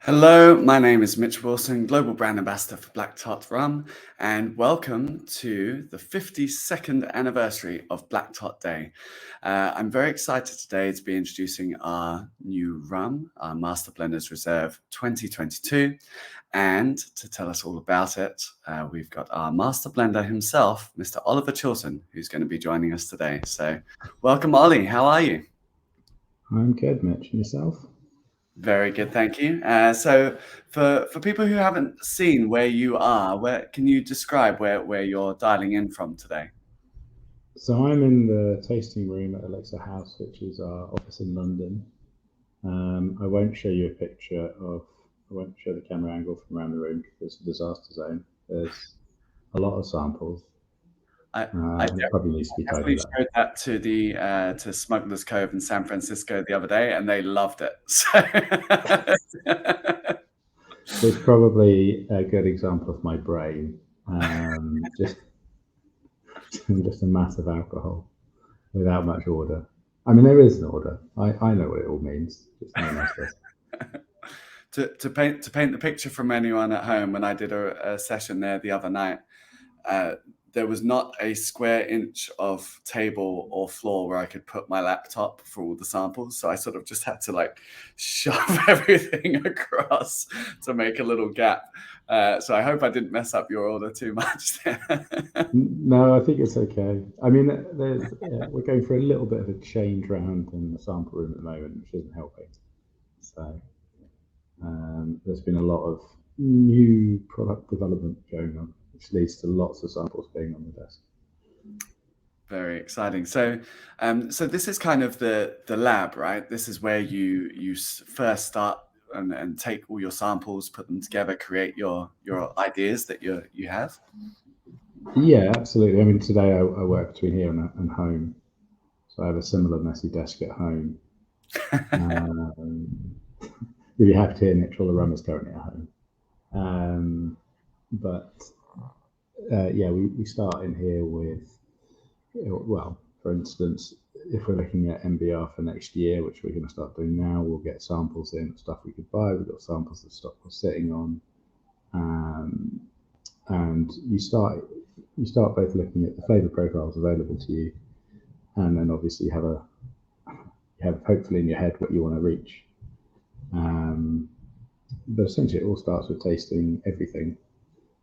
Hello, my name is Mitch Wilson, Global Brand Ambassador for Black Tot Rum, and welcome to the 52nd anniversary of Black Tot Day. I'm very excited today to be introducing our new rum, our Master Blenders Reserve 2022, and to tell us all about it, we've got our Master Blender himself, Mr. Oliver Chilton, who's going to be joining us today. So welcome, Ollie. How are you? I'm good, Mitch. And yourself? Very good, thank you. So for people who haven't seen where you are, where can you describe where you're dialing in from today? So I'm in the tasting room at Alexa House, which is our office in London. I won't show you a picture of, I won't show the camera angle from around the room because it's a disaster zone. There's a lot of samples. I It probably needs to be definitely tidied up. showed that to Smugglers Cove in San Francisco the other day, and they loved it. So It's probably a good example of my brain. Just just a mass of alcohol without much order. I mean, there is an order. I know what it all means. Just no one else does. to paint the picture from anyone at home, when I did a session there the other night, there was not a square inch of table or floor where I could put my laptop for all the samples. So I sort of just had to like shove everything across to make a little gap. So I hope I didn't mess up your order too much there. No, I think it's okay. I mean, we're going for a little bit of a change round in the sample room at the moment, which isn't helping. So there's been a lot of new product development going on, which leads to lots of samples being on the desk. Very exciting. So, so this is kind of the lab, right? This is where you first start and take all your samples, put them together, create your ideas that you have. Yeah, absolutely. I mean, today I work between here and home, so I have a similar messy desk at home. You'll be happy to hear Mitch, all the rum is currently at home. Yeah, we start in here with, well, for instance, if we're looking at MBR for next year, which we're going to start doing now, we'll get samples in, stuff we could buy. We've got samples of stock we're sitting on. And you start both looking at the flavour profiles available to you, and then obviously you have hopefully in your head what you want to reach. But essentially it all starts with tasting everything,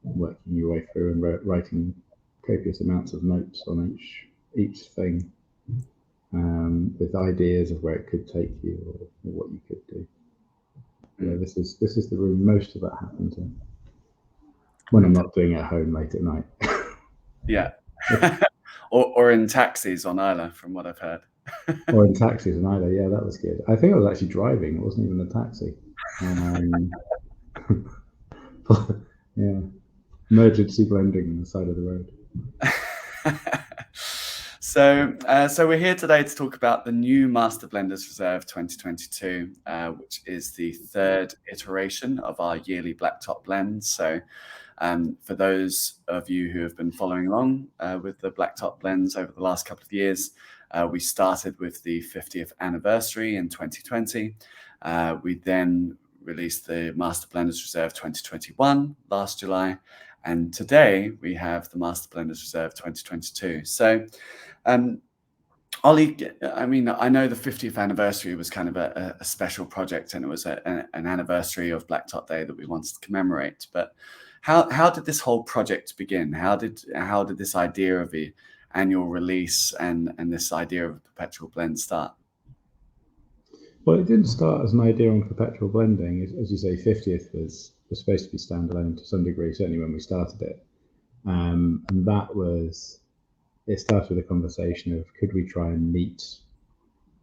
working your way through and writing copious amounts of notes on each thing, with ideas of where it could take you or what you could do. Yeah, this is the room most of that happens in, when I'm not doing it at home late at night. Yeah. or in taxis on Isla, from what I've heard. Or in taxis on Isla. Yeah, that was good. I think I was actually driving. It wasn't even a taxi. Yeah, emergency blending on the side of the road. So we're here today to talk about the new Master Blenders Reserve 2022, which is the third iteration of our yearly Black Tot blend. So for those of you who have been following along with the Black Tot blends over the last couple of years, we started with the 50th anniversary in 2020. We then released the Master Blenders Reserve 2021 last July. And today we have the Master Blenders Reserve 2022. So, Ollie, I mean, I know the 50th anniversary was kind of a special project, and it was an anniversary of Black Tot Day that we wanted to commemorate. But how did this whole project begin? How did this idea of the annual release and this idea of a perpetual blend start? Well, it didn't start as an idea on perpetual blending. As you say, 50th was supposed to be standalone to some degree, certainly when we started it. And it started with a conversation of, could we try and meet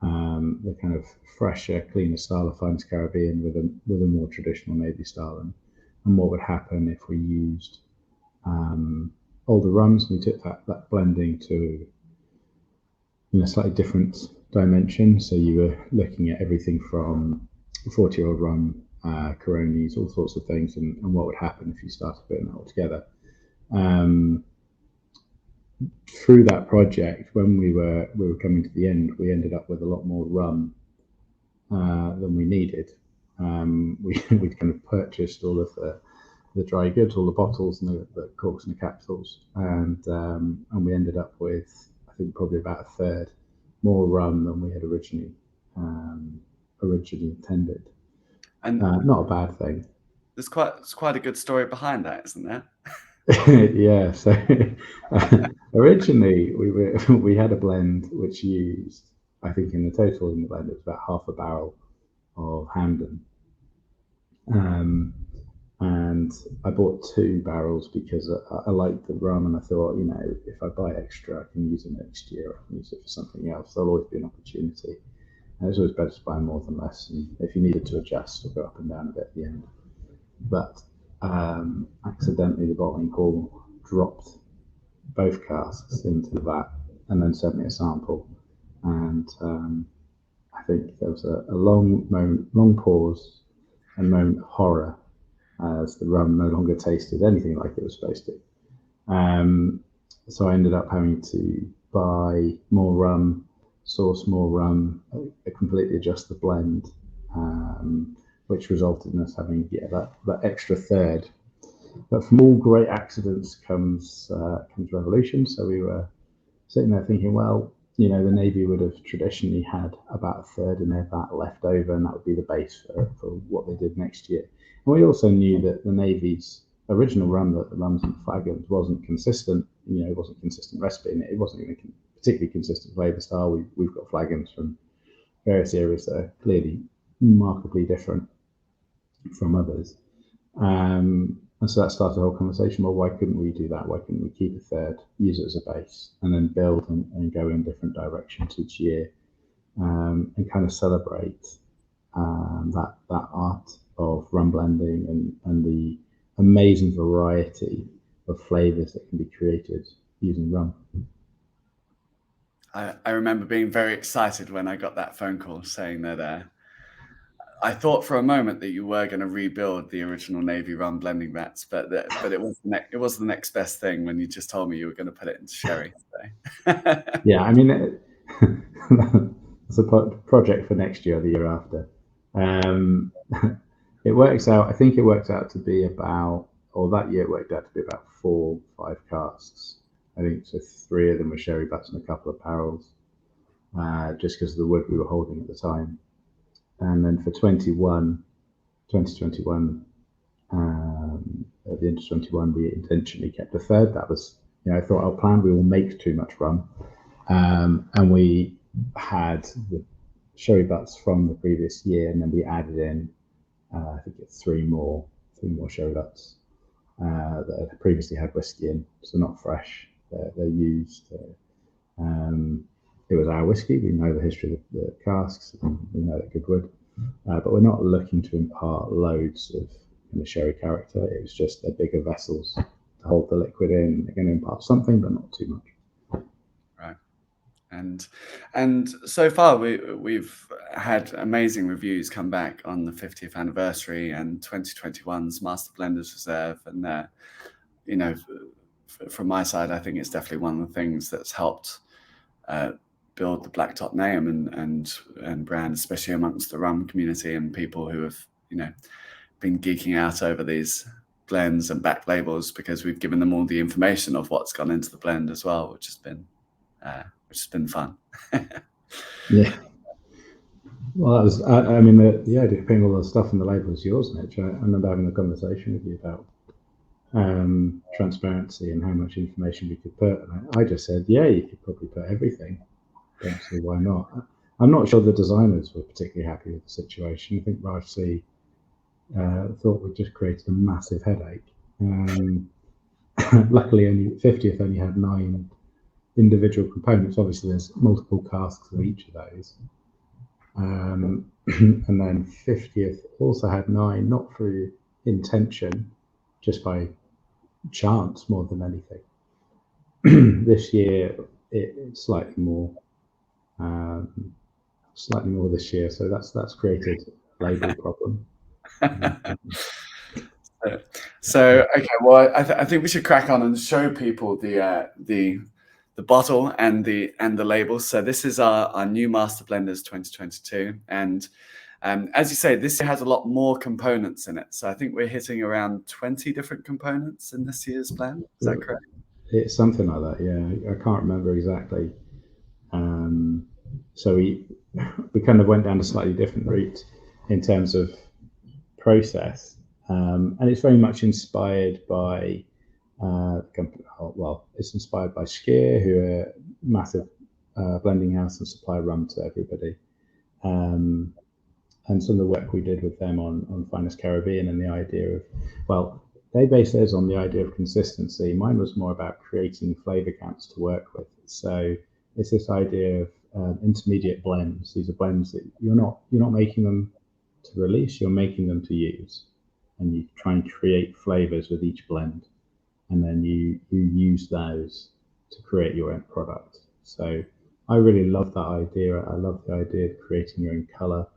the kind of fresher, cleaner style of Finest Caribbean with a more traditional Navy style, and what would happen if we used older rums. We took that blending to slightly different dimension. So you were looking at everything from 40-year-old rum, Coronis, all sorts of things, and what would happen if you started putting that all together. Through that project, when we were coming to the end, we ended up with a lot more rum than we needed. we'd kind of purchased all of the dry goods, all the bottles and the corks and the capsules, and we ended up with, I think, probably about a third more rum than we had originally intended. And not a bad thing. There's quite a good story behind that, isn't there? Yeah. So originally we had a blend which used, I think, in the total in the blend it was about half a barrel of Hamden. And I bought 2 barrels because I liked the rum, and I thought, if I buy extra, I can use it next year. I can use it for something else. There'll always be an opportunity. And it's always better to buy more than less. And if you needed to adjust or go up and down a bit at the end. But accidentally, the bottling hall dropped both casks into the vat and then sent me a sample. And I think there was a long pause and moment of horror as the rum no longer tasted anything like it was supposed to. So I ended up having to buy more rum, source more rum, completely adjust the blend, which resulted in us having that extra third. But from all great accidents comes revolution. So we were sitting there thinking, well, the Navy would have traditionally had about a third in their vat left over, and that would be the base for what they did next year. And we also knew that the Navy's original rum, that the rums and flagons, wasn't consistent. It wasn't consistent recipe, and it wasn't even a particularly consistent flavour style. We've got flagons from various areas that are clearly markedly different from others. And so that started a whole conversation. Well, why couldn't we do that? Why couldn't we keep a third, use it as a base, and then build and go in different directions each year, and kind of celebrate that art of rum blending and the amazing variety of flavors that can be created using rum. I remember being very excited when I got that phone call saying that I thought for a moment that you were going to rebuild the original Navy Rum blending vats, but it was the next best thing when you just told me you were going to put it into sherry. So. Yeah, I mean, it's a project for next year or the year after. It works out. I think it works out to be about, or that year it worked out to be about 4 or 5 casks. I think so. 3 of them were sherry butts and a couple of barrels, just because of the wood we were holding at the time. And then for 2021, at the end of 21, we intentionally kept a third. That was, I thought our plan, we will make too much rum. And we had the sherry butts from the previous year, and then we added in, I think it's 3 more sherry butts that had previously had whiskey in, so not fresh. They're used. It was our whiskey. We know the history of the casks, and we know that good wood. But we're not looking to impart loads of sherry character. It was just they're bigger vessels to hold the liquid in. They're going to impart something, but not too much. Right. And so far we've had amazing reviews come back on the 50th anniversary and 2021's Master Blenders Reserve, and from my side, I think it's definitely one of the things that's helped build the Black Tot name and brand, especially amongst the rum community and people who have been geeking out over these blends and back labels, because we've given them all the information of what's gone into the blend as well, which has been fun. Yeah. Well, that was, I mean, the idea of putting all the stuff in the label is yours, Mitch. I remember having a conversation with you about transparency and how much information we could put. And I just said, yeah, you could probably put everything. Don't see why not. I'm not sure the designers were particularly happy with the situation. I think Raj C thought we just created a massive headache. Luckily, only 50th only had 9 individual components. Obviously, there's multiple casks of each of those. And then 50th also had 9, not through intention, just by chance more than anything. This year, it's slightly more this year, so that's created a label problem. So okay, well, I think we should crack on and show people the bottle and the label. So this is our new Master Blenders 2022, and As you say, this has a lot more components in it. So I think we're hitting around 20 different components in this year's plan. Is that correct? It's something like that, yeah. I can't remember exactly. So we kind of went down a slightly different route in terms of process, and it's very much inspired by it's inspired by Skier, who are a massive blending house and supply rum to everybody. And some of the work we did with them on Finest Caribbean, and the idea of, well, they based theirs on the idea of consistency. Mine was more about creating flavour counts to work with. So it's this idea of intermediate blends. These are blends that you're not making them to release, you're making them to use. And you try and create flavours with each blend. And then you use those to create your end product. So I really love that idea. I love the idea of creating your own colour.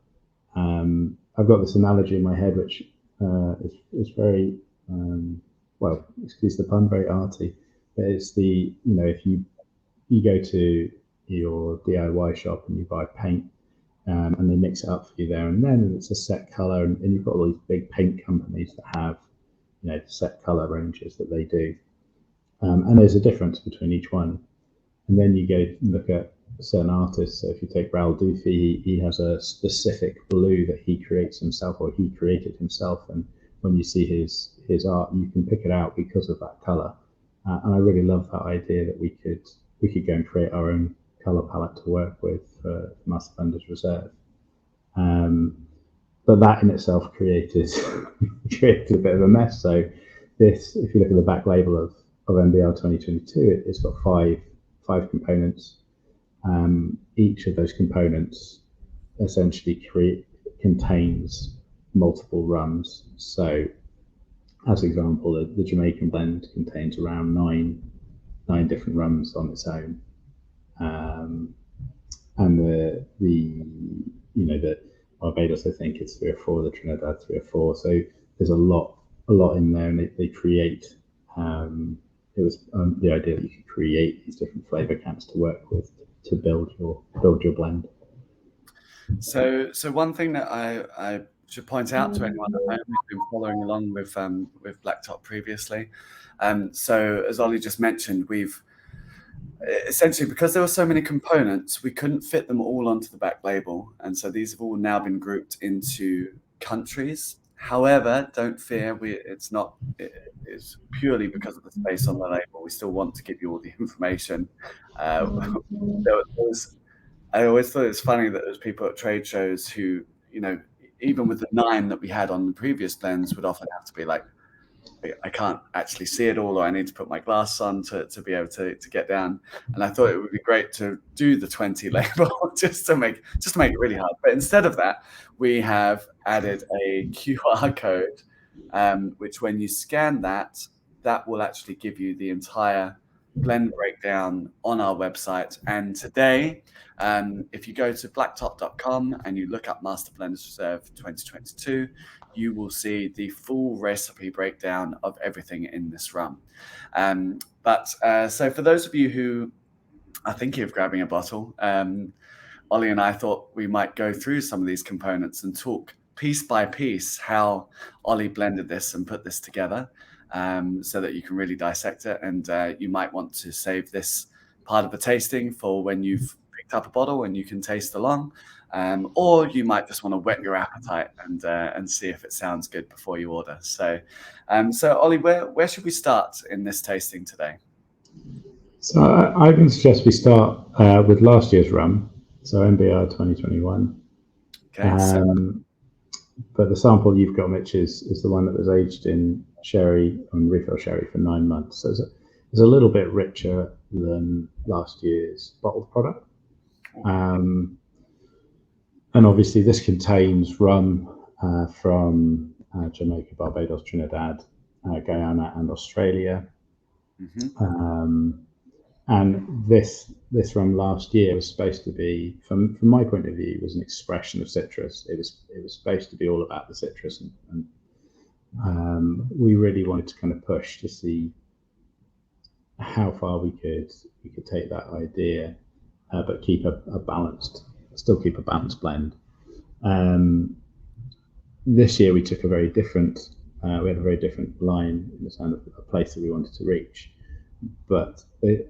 I've got this analogy in my head, which is very, well, excuse the pun, very arty. But it's the, if you go to your DIY shop and you buy paint, and they mix it up for you there and then, and it's a set color, and you've got all these big paint companies that have, set color ranges that they do, and there's a difference between each one. And then you go look at certain artists. So if you take Raoul Dufy, he has a specific blue that he creates himself, or he created himself, and when you see his art, you can pick it out because of that color. And I really love that idea that we could go and create our own color palette to work with for Master Blender's Reserve. But that in itself created a bit of a mess. So this, if you look at the back label of MBR 2022, it's got five components. Each of those components essentially contains multiple rums. So, as an example, the Jamaican blend contains around nine different rums on its own, and the Barbados, I think it's 3 or 4. The Trinidad, 3 or 4. So there's a lot in there, and they create. It was the idea that you could create these different flavour counts to work with to build your blend. So one thing that I should point out to anyone who's been following along with Black Tot previously. So as Ollie just mentioned, we've essentially, because there were so many components, we couldn't fit them all onto the back label, and so these have all now been grouped into countries. However, don't fear, it's purely because of the space on the label. We still want to give you all the information. I always thought it was funny that there's people at trade shows who, even with the 9 that we had on the previous blends, would often have to be like, I can't actually see it all, or I need to put my glasses on to be able to get down. And I thought it would be great to do the 20 label just to make it really hard. But instead of that, we have added a QR code, which when you scan that will actually give you the entire blend breakdown on our website. And today, if you go to blacktot.com and you look up Master Blender's Reserve 2022, you will see the full recipe breakdown of everything in this rum. So for those of you who are thinking of grabbing a bottle, Ollie and I thought we might go through some of these components and talk piece by piece how Ollie blended this and put this together, so that you can really dissect it. And you might want to save this part of the tasting for when you've picked up a bottle and you can taste along. Or you might just want to whet your appetite and see if it sounds good before you order. So Ollie, where should we start in this tasting today? So I can suggest we start with last year's rum, so MBR 2021. Okay. But the sample you've got, Mitch, is the one that was aged in sherry and refill sherry for 9 months. So it's a little bit richer than last year's bottled product. And obviously this contains rum from Jamaica, Barbados, Trinidad, Guyana, and Australia. Mm-hmm. And this rum last year was supposed to be, from my point of view, was an expression of citrus. It was supposed to be all about the citrus, and we really wanted to kind of push to see how far we could take that idea, but still keep a balanced blend. This year we took a very different, we had a very different line in the sense of a place that we wanted to reach. But I think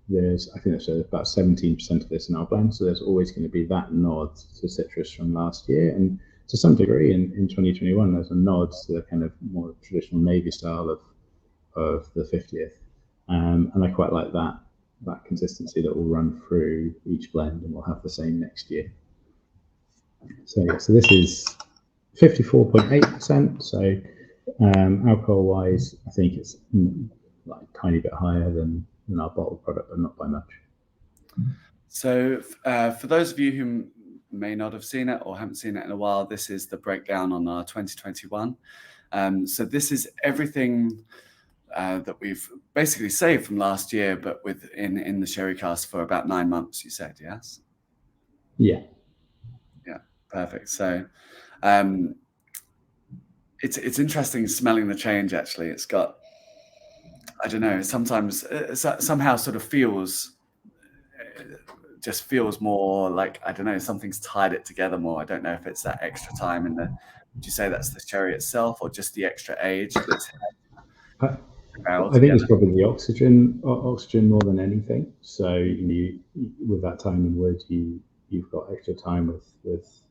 there's about 17% of this in our blend, so there's always going to be that nod to citrus from last year, and to some degree in 2021 there's a nod to the kind of more traditional Navy style of the 50th, and I quite like that consistency that will run through each blend, and we'll have the same next year. So this is 54.8%. So alcohol wise, I think it's like a tiny bit higher than our bottled product, but not by much. So for those of you who may not have seen it or haven't seen it in a while, this is the breakdown on our 2021. So this is everything that we've basically saved from last year, but in the sherry cask for about 9 months, you said, yes? Yeah. Yeah, perfect. So it's interesting smelling the change, actually. It's got, I don't know, sometimes somehow sort of just feels more like, I don't know, something's tied it together more. I don't know if it's that extra time in would you say that's the sherry itself or just the extra age that's I think it's probably the oxygen more than anything. So with that time in wood, you've got extra time with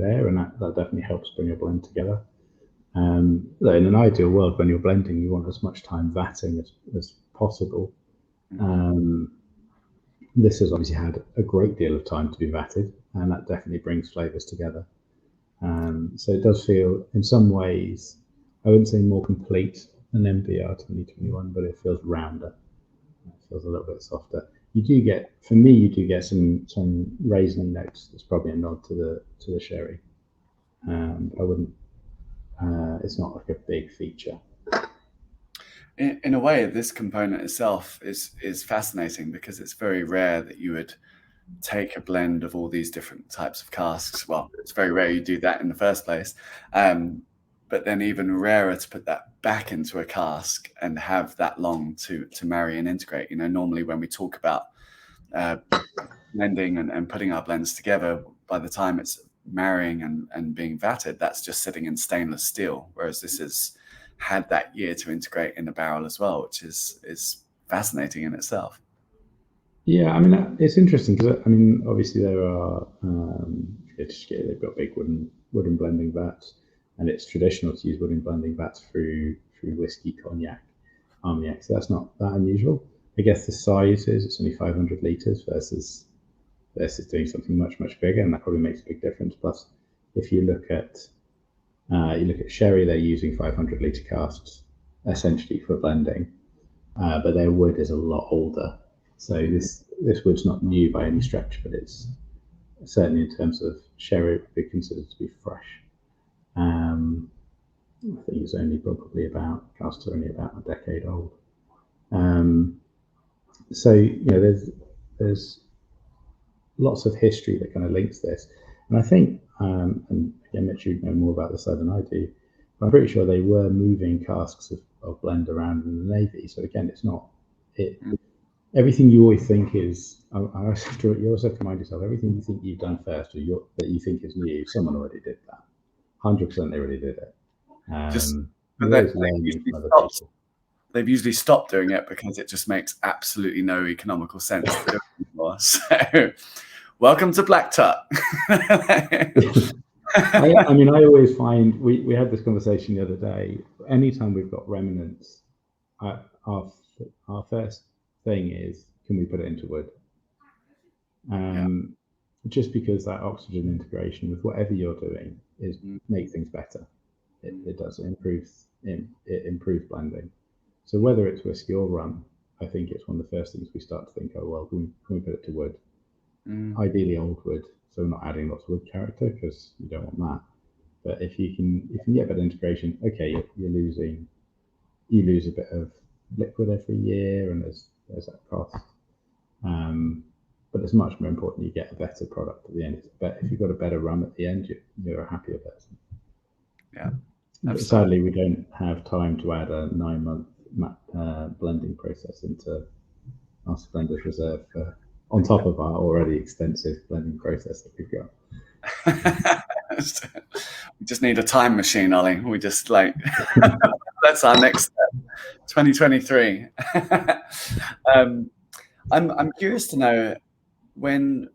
air, and that definitely helps bring a blend together. In an ideal world, when you're blending, you want as much time vatting as possible. This has obviously had a great deal of time to be vatted, and that definitely brings flavours together. So it does feel, in some ways, I wouldn't say more complete than MBR 2021, but it feels rounder. It feels a little bit softer. You do get some raisin notes. It's probably a nod to the sherry. I wouldn't. It's not like a big feature. In a way, this component itself is fascinating because it's very rare that you would take a blend of all these different types of casks. Well, it's very rare you do that in the first place. But then even rarer to put that back into a cask and have that long to marry and integrate. Normally when we talk about blending and putting our blends together, by the time it's marrying and being vatted, that's just sitting in stainless steel. Whereas this has had that year to integrate in the barrel as well, which is fascinating in itself. Yeah, I mean, it's interesting because obviously there are they've got big wooden blending vats, and it's traditional to use wooden blending vats through whiskey, cognac, armagnac. So that's not that unusual. I guess the size it's only 500 litres versus doing something much bigger, and that probably makes a big difference. Plus, if you look at sherry, they're using 500 litre casks essentially for blending, but their wood is a lot older. So this wood's not new by any stretch, but it's certainly in terms of sherry, it would be considered to be fresh. I think it's only probably casks are only about a decade old. So there's lots of history that kind of links this, and I think, and again, Mitch, you know more about this than I do, but I'm pretty sure they were moving casks of blend around in the Navy. So again, it's not everything you always think is. You also have to remind yourself, everything you think you've done first, or that you think is new, someone already did that. 100% they already did it. They've usually stopped doing it because it just makes absolutely no economical sense to do it anymore. So, welcome to Black Tot. I always find we had this conversation the other day. Anytime we've got remnants, our first thing is, can we put it into wood? Just because that oxygen integration with whatever you're doing makes things better. It does. It improves blending. So whether it's whiskey or rum, I think it's one of the first things we start to think, oh well, can we put it to wood? Ideally old wood, so we're not adding lots of wood character, because you don't want that. But if you can get better integration, okay, you lose a bit of liquid every year, and there's that cost. But it's much more important you get a better product at the end. But if you've got a better rum at the end, you're a happier person. Yeah. But sadly, we don't have time to add a 9-month blending process into Master Blender's reserve for on top of our already extensive blending process that we've got. We just need a time machine, Ollie. We just like that's our next step, 2023. I'm curious to know when,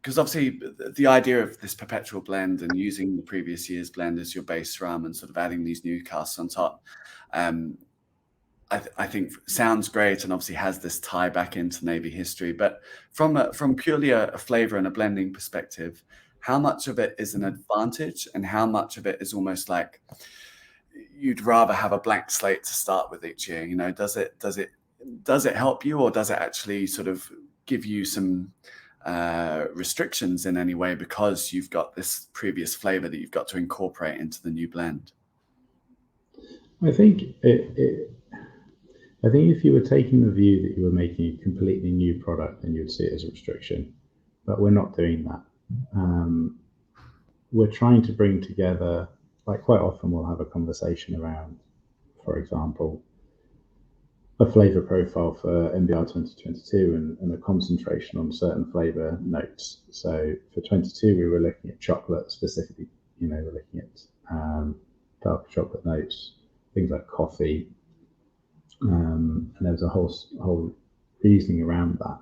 because obviously the idea of this perpetual blend and using the previous year's blend as your base rum and sort of adding these new casks on top, I think sounds great and obviously has this tie back into Navy history. But from purely a flavor and a blending perspective, how much of it is an advantage and how much of it is almost like you'd rather have a blank slate to start with each year? You know, does it help you, or does it actually sort of give you some restrictions in any way because you've got this previous flavor that you've got to incorporate into the new blend? I think I think if you were taking the view that you were making a completely new product, then you'd see it as a restriction. But we're not doing that. We're trying to bring together, like quite often we'll have a conversation around, for example, a flavor profile for MBR 2022 and a concentration on certain flavor notes. So for 22, we were looking at chocolate specifically, you know, we're looking at dark chocolate notes, things like coffee. And there was a whole reasoning around that.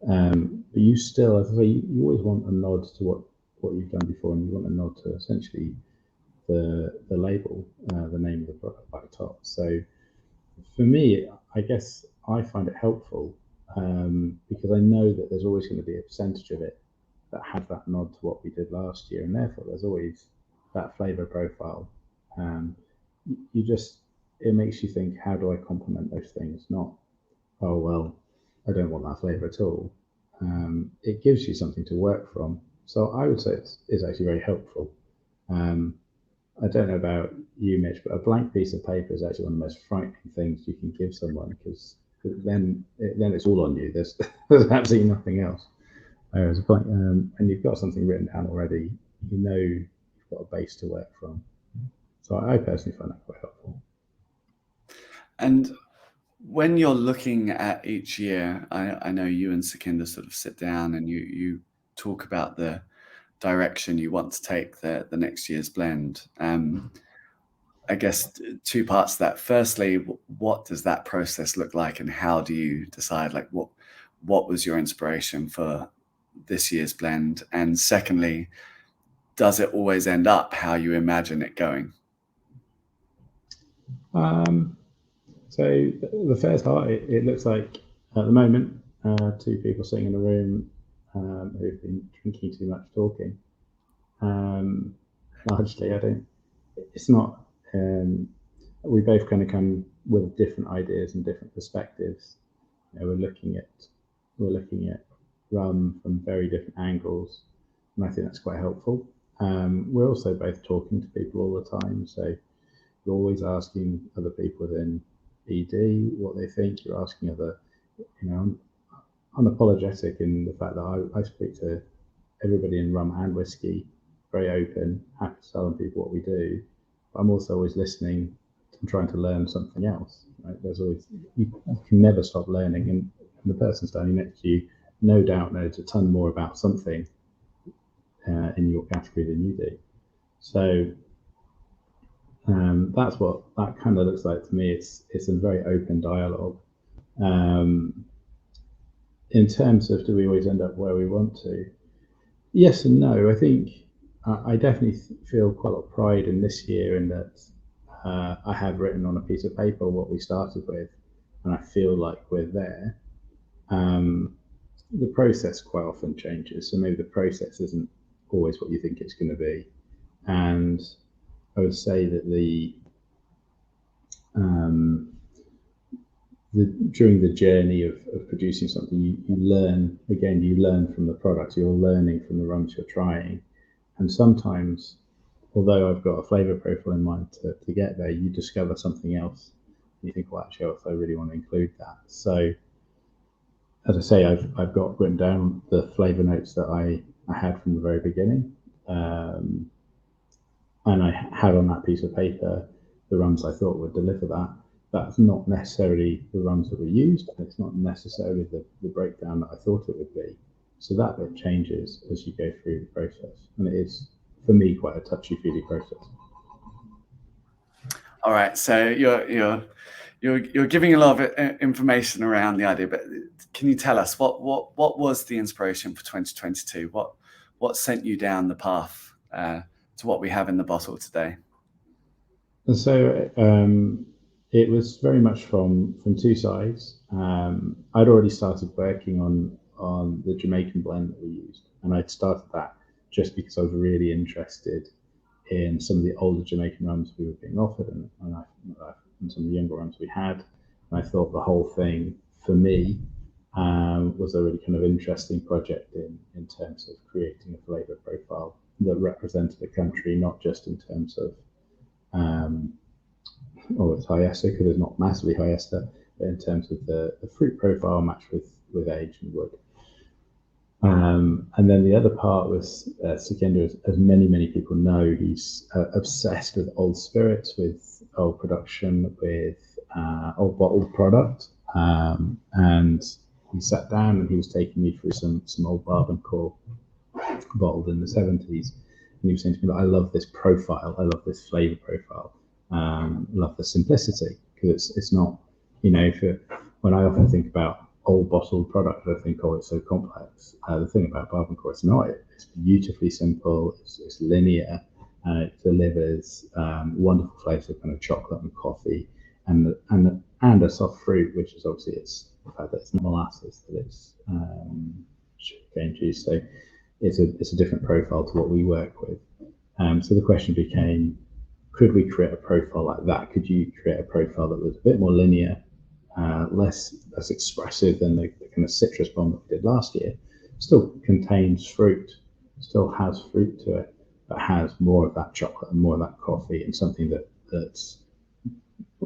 But you still, as I say, you always want a nod to what you've done before, and you want a nod to essentially the label, the name of the product, Black Tot. So for me, I guess I find it helpful because I know that there's always going to be a percentage of it that had that nod to what we did last year, and therefore there's always that flavor profile. It makes you think, how do I complement those things? Not, oh, well, I don't want that flavor at all. It gives you something to work from. So I would say it's actually very helpful. I don't know about you, Mitch, but a blank piece of paper is actually one of the most frightening things you can give someone, because then it's all on you. There's absolutely nothing else. Whereas a blank, and you've got something written down already, you know you've got a base to work from. So I personally find that quite helpful. And when you're looking at each year, I know you and Sekinder sort of sit down and you talk about the direction you want to take the next year's blend. I guess two parts to that. Firstly, what does that process look like, and how do you decide, like, what was your inspiration for this year's blend? And secondly, does it always end up how you imagine it going? So the first part, it looks like at the moment, two people sitting in a room who've been drinking too much, talking. Largely, it's not, we both kind of come with different ideas and different perspectives. You know, we're looking at rum from very different angles, and I think that's quite helpful. We're also both talking to people all the time, so you're always asking other people within ED what they think. You're asking other, you know, I'm unapologetic in the fact that I speak to everybody in rum and whiskey, very open, happy to tell people what we do. But I'm also always listening and trying to learn something else. Right? There's always, you can never stop learning, and the person standing next to you no doubt knows a ton more about something in your category than you do. So that's what that kind of looks like to me. It's a very open dialogue. In terms of, do we always end up where we want to? Yes and no. I think I definitely feel quite a lot of pride in this year in that I have written on a piece of paper what we started with, and I feel like we're there. The process quite often changes, so maybe the process isn't always what you think it's going to be. And I would say that during the journey of producing something, you learn from the product. You're learning from the rums you're trying, and sometimes, although I've got a flavor profile in mind to get there, you discover something else. You think, well, actually, I really want to include that. So, as I say, I've got written down the flavor notes that I had from the very beginning. And I had on that piece of paper the rums I thought would deliver that. that's not necessarily the rums that were used, and it's not necessarily the breakdown that I thought it would be. So that bit changes as you go through the process, and it is, for me, quite a touchy-feely process. All right, so you're giving a lot of information around the idea, but can you tell us what was the inspiration for 2022? What sent you down the path to what we have in the bottle today? And so it was very much from two sides. I'd already started working on the Jamaican blend that we used, and I'd started that just because I was really interested in some of the older Jamaican rums we were being offered, and some of the younger rums we had. And I thought the whole thing, for me, was a really kind of interesting project in terms of creating a flavour profile that represented the country, not just in terms of it's high ester, because it's not massively high ester, but in terms of the fruit profile matched with age and wood. And then the other part was Sukhinder, as many people know, he's obsessed with old spirits, with old production, with old bottled product. And he sat down and he was taking me through some old Barbados bottled in the 70s. And he was saying to me, I love this profile, I love this flavour profile, I love the simplicity, because it's not, when I often think about old bottled product, I think, it's so complex. The thing about Barbados, it's not. It's beautifully simple, it's linear, and it delivers wonderful flavours of kind of chocolate and coffee, and a soft fruit, which is obviously it's the fact that it's not molasses, that it's sugarcane juice. So it's a different profile to what we work with. So the question became, could we create a profile like that? Could you create a profile that was a bit more linear, less expressive than the kind of citrus bomb that we did last year? Still contains fruit, still has fruit to it, but has more of that chocolate and more of that coffee, and something that's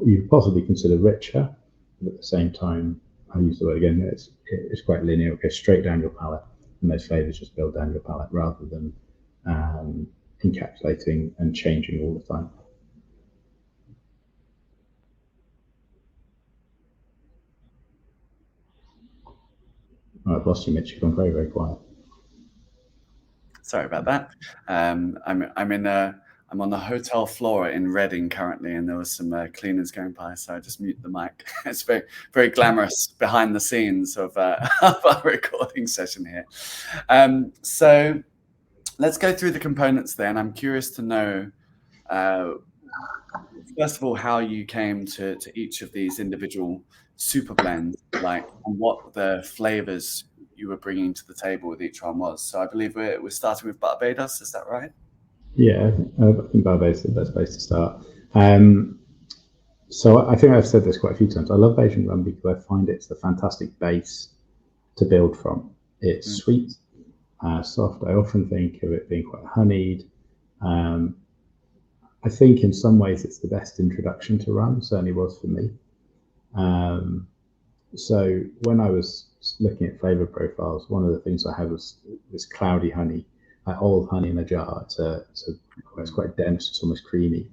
you possibly consider richer, but at the same time, I use the word again, it's quite linear. It goes straight down your palate, and those flavors just build down your palate rather than encapsulating and changing all the time. Oh, I've lost you, Mitch. You've gone very, very quiet. Sorry about that. I'm on the hotel floor in Reading currently, and there was some cleaners going by, so I just mute the mic. It's very, very glamorous behind the scenes of our recording session here. So let's go through the components then. I'm curious to know, first of all, how you came to each of these individual super blends, and what the flavors you were bringing to the table with each one was. So I believe we're starting with Barbados. Is that right? Yeah, I think Barbados is the best place to start. So I think I've said this quite a few times. I love Asian rum because I find it's a fantastic base to build from. It's sweet, soft. I often think of it being quite honeyed. I think in some ways it's the best introduction to rum, certainly was for me. So when I was looking at flavour profiles, one of the things I had was this cloudy honey, old honey in a jar. It's quite dense, it's almost creamy.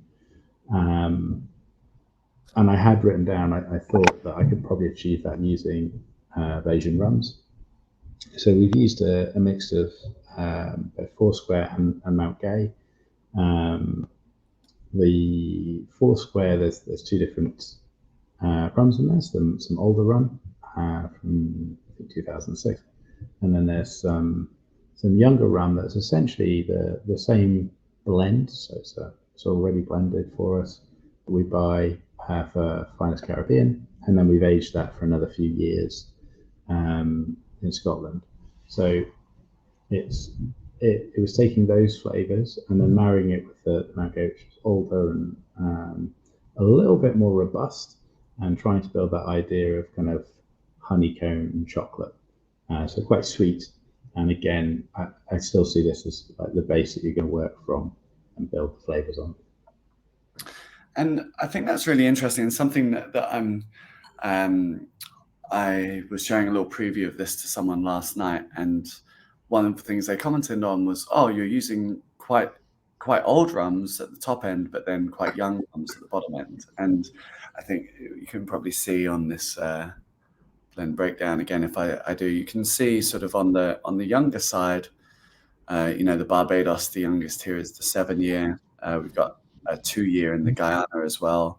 And I had written down, I thought that I could probably achieve that using Asian rums. So we've used a mix of both Foursquare and Mount Gay. The Foursquare, there's two different rums in there. Some older rum from I think 2006, and then there's some younger rum that's essentially the same blend. So it's already blended for us. We buy for Finest Caribbean, and then we've aged that for another few years in Scotland. So it was taking those flavors and then marrying it with the mango, which was older and a little bit more robust, and trying to build that idea of kind of honeycomb and chocolate. So quite sweet. And again, I still see this as like the base that you're going to work from and build the flavors on. And I think that's really interesting, and something that I was showing a little preview of this to someone last night, and one of the things they commented on was, oh, you're using quite old rums at the top end, but then quite young rums at the bottom end. And I think you can probably see on this blend breakdown again. If I do, you can see sort of on the younger side, the Barbados, the youngest here is the 7-year. We've got a 2-year in the Guyana as well,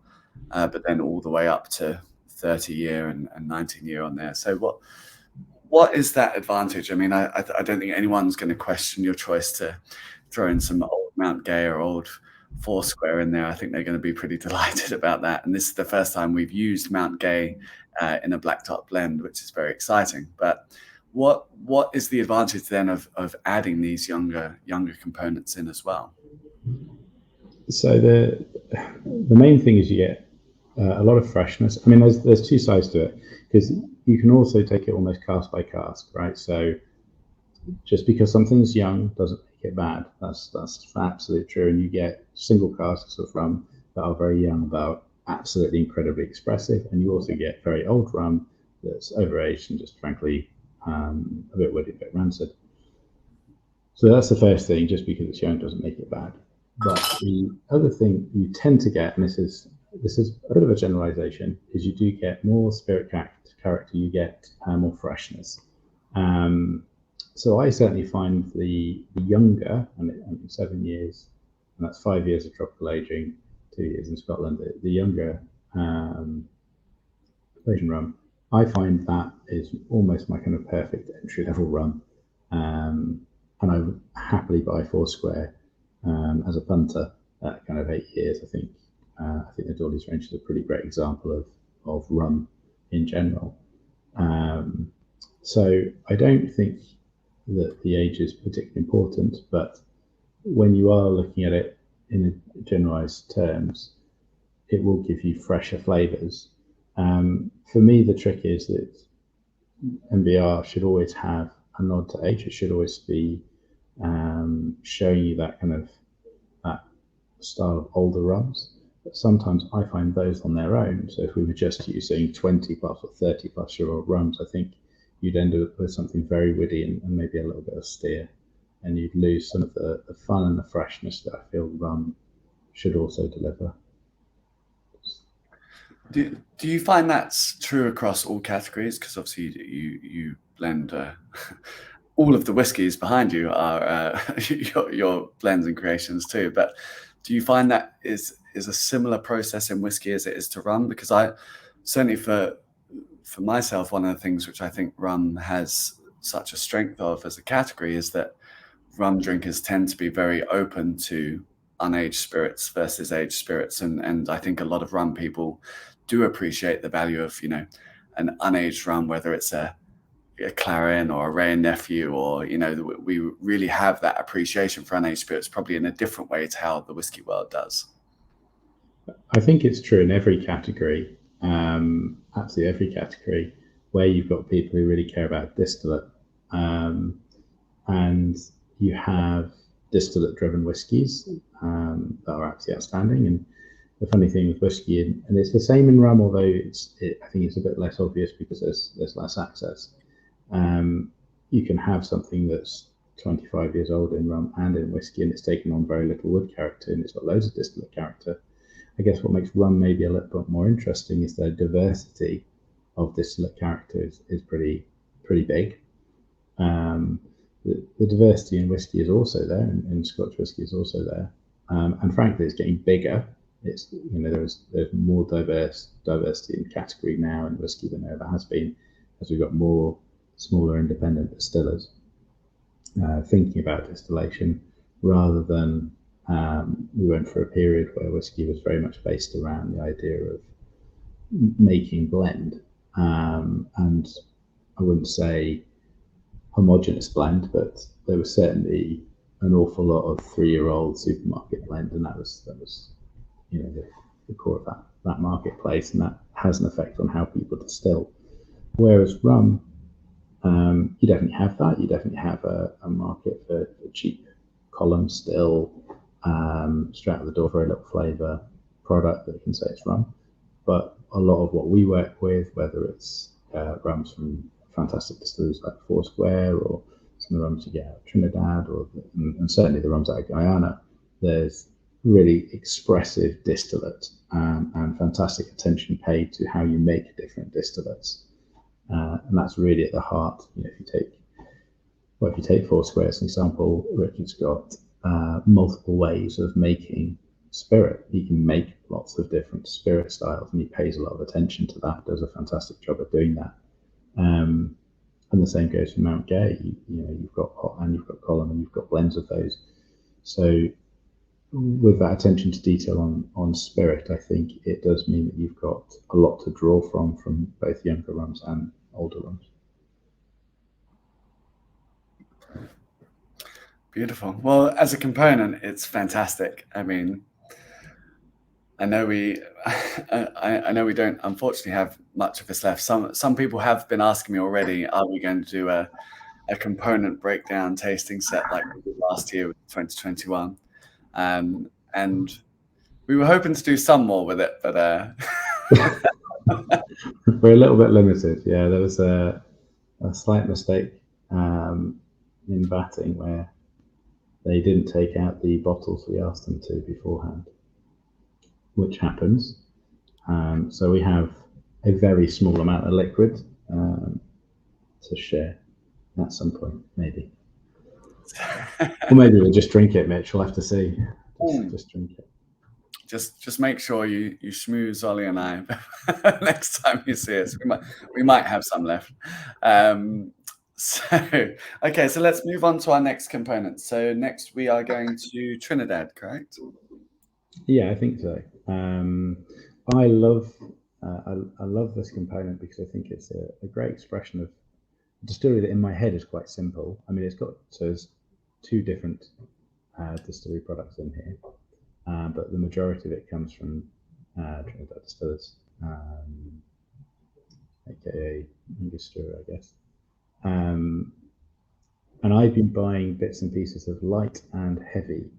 but then all the way up to 30-year and 19-year on there. So what is that advantage? I mean, I don't think anyone's going to question your choice to throw in some old Mount Gay or old Foursquare in there. I think they're going to be pretty delighted about that. And this is the first time we've used Mount Gay in a Black Tot blend, which is very exciting. But what is the advantage then of adding these younger components in as well? So the main thing is you get a lot of freshness. I mean, there's two sides to it, because you can also take it almost cask by cask, right? So just because something's young doesn't make it bad. That's absolutely true. And you get single casks of rum that are very young, but absolutely incredibly expressive. And you also get very old rum that's overaged and just frankly a bit woody, a bit rancid. So that's the first thing. Just because it's young doesn't make it bad. But the other thing you tend to get, and this is a bit of a generalization, is you do get more spirit character, you get more freshness. So I certainly find the younger, and 7 years, and that's 5 years of tropical aging, 2 years in Scotland, the younger Asian rum, I find that is almost my kind of perfect entry level rum. And I would happily buy Foursquare as a punter at kind of 8 years. I think the Dawley's range is a pretty great example of rum in general. So I don't think that the age is particularly important, but when you are looking at it in generalized terms, it will give you fresher flavors. For me, the trick is that MBR should always have a nod to age. It should always be showing you that kind of that style of older rums. But sometimes I find those on their own. So if we were just using 20 plus or 30 plus year old rums, I think you'd end up with something very woody and maybe a little bit of steer, and you'd lose some of the fun and the freshness that I feel rum should also deliver. Do you find that's true across all categories? Because obviously you blend all of the whiskies behind you are your blends and creations too. But do you find that is a similar process in whiskey as it is to rum? Because I certainly for myself, one of the things which I think rum has such a strength of as a category is that rum drinkers tend to be very open to unaged spirits versus aged spirits, and I think a lot of rum people do appreciate the value of an unaged rum, whether it's a Clarin or a Ray and Nephew, or we really have that appreciation for unaged spirits probably in a different way to how the whiskey world does. I think it's true in every category, absolutely every category, where you've got people who really care about distillate, and you have distillate-driven whiskies that are absolutely outstanding. And the funny thing with whiskey, and it's the same in rum, although I think it's a bit less obvious because there's less access. You can have something that's 25 years old in rum and in whiskey, and it's taken on very little wood character, and it's got loads of distillate character. I guess what makes rum maybe a little bit more interesting is the diversity of distillate character is pretty big. The diversity in whiskey is also there, and Scotch whiskey is also there, and frankly, it's getting bigger. It's there's more diversity in category now in whiskey than there ever has been, as we've got more smaller independent distillers thinking about distillation, rather than we went for a period where whiskey was very much based around the idea of making blend, and I wouldn't say homogeneous blend, but there was certainly an awful lot of 3-year-old supermarket blend, and that was the core of that marketplace, and that has an effect on how people distill. Whereas rum, you definitely have that. You definitely have a market for cheap column still, straight out the door, very little flavour product that you can say it's rum. But a lot of what we work with, whether it's rums from fantastic distilleries like Foursquare, or some of the rums you get out of Trinidad, and certainly the rums out of Guyana, there's really expressive distillate, and fantastic attention paid to how you make different distillates. And that's really at the heart. If you take Foursquare as an example, Richard's got multiple ways of making spirit. He can make lots of different spirit styles, and he pays a lot of attention to that. Does a fantastic job of doing that. And the same goes for Mount Gay. You've got hot and you've got column, and you've got blends of those. So with that attention to detail on spirit, I think it does mean that you've got a lot to draw from both younger rums and older rums. Beautiful. Well, as a component, it's fantastic. I mean, I know we don't unfortunately have much of this left. Some people have been asking me already, are we going to do a component breakdown tasting set like we did last year with 2021? And we were hoping to do some more with it, but we're a little bit limited. Yeah, there was a slight mistake in batting where they didn't take out the bottles we asked them to beforehand, which happens. So we have a very small amount of liquid to share at some point, maybe. Or maybe we'll just drink it, Mitch. We'll have to see. Just drink it. Just make sure you schmooze Ollie and I next time you see us. We might have some left. Okay, so let's move on to our next component. So next we are going to Trinidad, correct? Yeah, I think so. I love this component because I think it's a great expression of a distillery that in my head is quite simple. I mean, there's two different distillery products in here, but the majority of it comes from Trinidad distillers, aka Angostura, I guess. And I've been buying bits and pieces of light and heavy,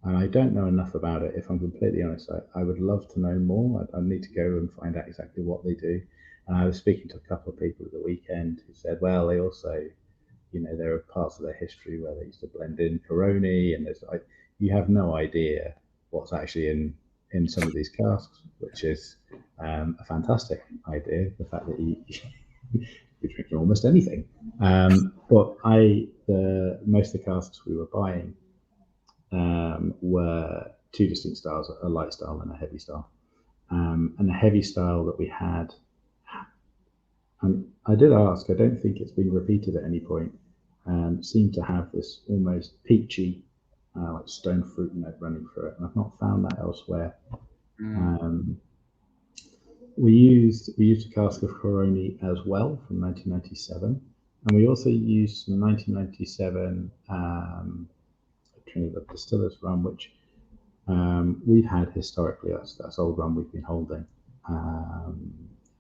and I don't know enough about it. If I'm completely honest, I would love to know more. I need to go and find out exactly what they do. And I was speaking to a couple of people at the weekend who said, well, they also, there are parts of their history where they used to blend in Peroni, and you have no idea what's actually in some of these casks, which is a fantastic idea. The fact that you're drinking almost anything. But most of the casks we were buying were two distinct styles, a light style and a heavy style. And the heavy style that we had, and I did ask, I don't think it's been repeated at any point, seemed to have this almost peachy, like stone fruit note running through it. And I've not found that elsewhere. We used a cask of Peroni as well from 1997, and we also used some 1997 Trinidad Distillers rum, which we've had historically. That's old rum we've been holding.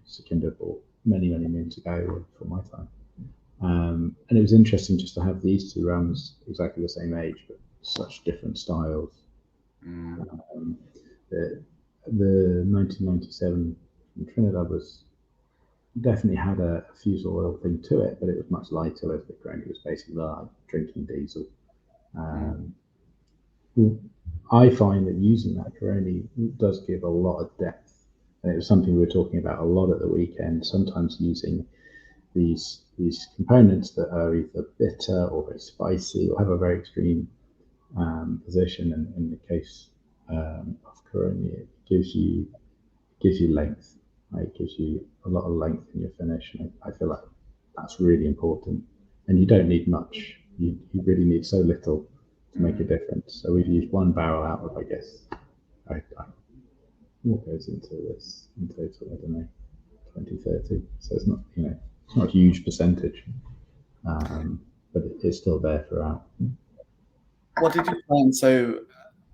Sekindo bought many moons ago for my time, and it was interesting just to have these two rums exactly the same age, but such different styles. The 1997 from Trinidad definitely had a fusel oil thing to it, but it was much lighter as the grain. It was basically like drinking diesel. I find that using that Peroni does give a lot of depth, and it was something we were talking about a lot at the weekend. Sometimes using these components that are either bitter or very spicy or have a very extreme position, and in the case of Peroni, it gives you length. Right? It gives you a lot of length in your finish, and I feel like that's really important. And you don't need much. You really need so little to make a difference. So we've used one barrel out of, I guess, what goes into this in total? I don't know, 20, 30. So it's not, it's not a huge percentage, but it's still there throughout. What did you find? So,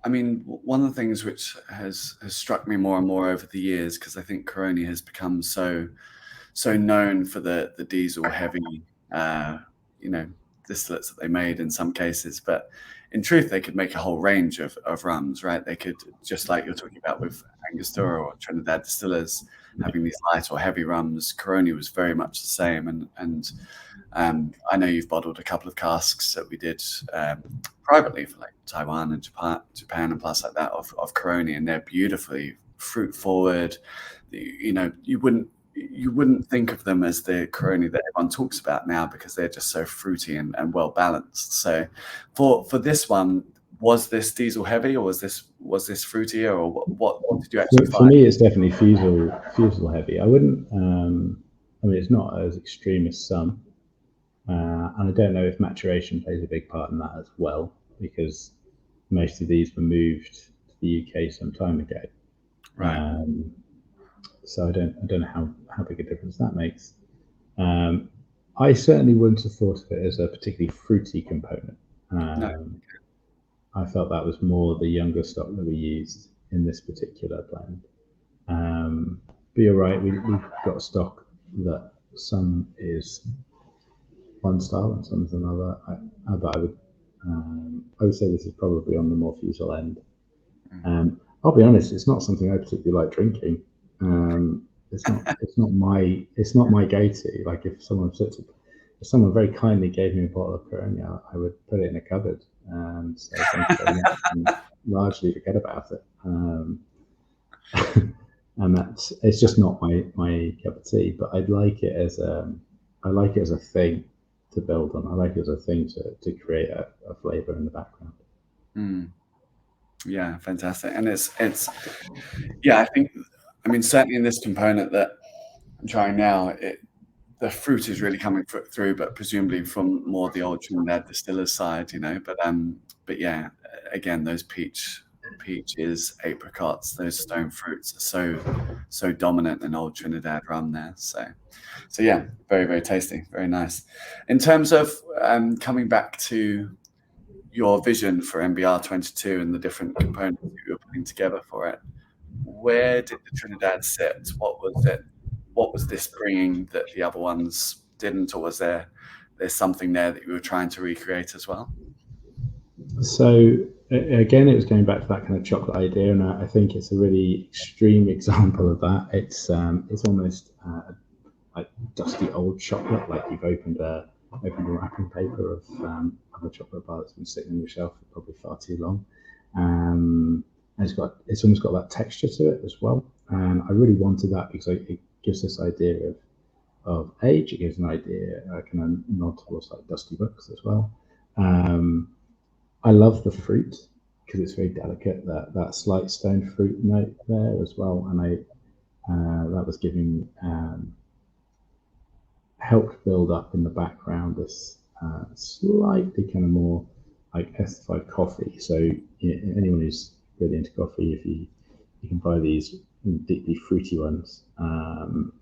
I mean, one of the things which has struck me more and more over the years, because I think Peroni has become so known for the diesel heavy, distillates that they made in some cases, but in truth, they could make a whole range of rums, right? They could, just like you're talking about with Angostura or Trinidad distillers having these light or heavy rums. Caroni was very much the same, and I know you've bottled a couple of casks that we did privately for like Taiwan and Japan and places like that of Caroni, and they're beautifully fruit forward. You know, you wouldn't think of them as the Caroni that everyone talks about now because they're just so fruity and well balanced. So for this one, was this diesel heavy, or was this fruitier, or what did you actually find? For me, it's definitely fusel heavy. I wouldn't. I mean, it's not as extreme as some, and I don't know if maturation plays a big part in that as well, because most of these were moved to the UK some time ago. Right. So I don't know how big a difference that makes. I certainly wouldn't have thought of it as a particularly fruity component. No. I felt that was more the younger stock that we used in this particular blend. But you're right, we've got stock that some is one style and some is another. But I would say this is probably on the more fusel end. I'll be honest, it's not something I particularly like drinking. It's not my go-to. Like if someone very kindly gave me a bottle of Caroni, I would put it in a cupboard and say thank you very much and largely forget about it. And it's just not my cup of tea. But I like it as a thing to build on. I like it as a thing to create a flavour in the background. Yeah, fantastic. And it's yeah, I mean certainly in this component that I'm trying now, the fruit is really coming through, but presumably from more the old Trinidad distillers side, you know. But yeah, again, those peaches, apricots, those stone fruits are so dominant in old Trinidad rum there. So yeah, very, very tasty, very nice. In terms of coming back to your vision for MBR 22 and the different components that you were putting together for it, where did the Trinidad sit? What was it? What was this bringing that the other ones didn't, or was there's something there that you were trying to recreate as well? So again, it was going back to that kind of chocolate idea, and I think it's a really extreme example of that. It's almost like dusty old chocolate, like you've opened a wrapping paper of a chocolate bar that's been sitting on your shelf for probably far too long. And it's almost got that texture to it as well. And I really wanted that because it gives this idea of age. It gives an idea, kind of nod towards like dusty books as well. I love the fruit because it's very delicate. That slight stone fruit note there as well, and that was giving helped build up in the background this slightly kind of more like estified coffee. So anyone who's really into coffee, if you can buy these deeply fruity ones, and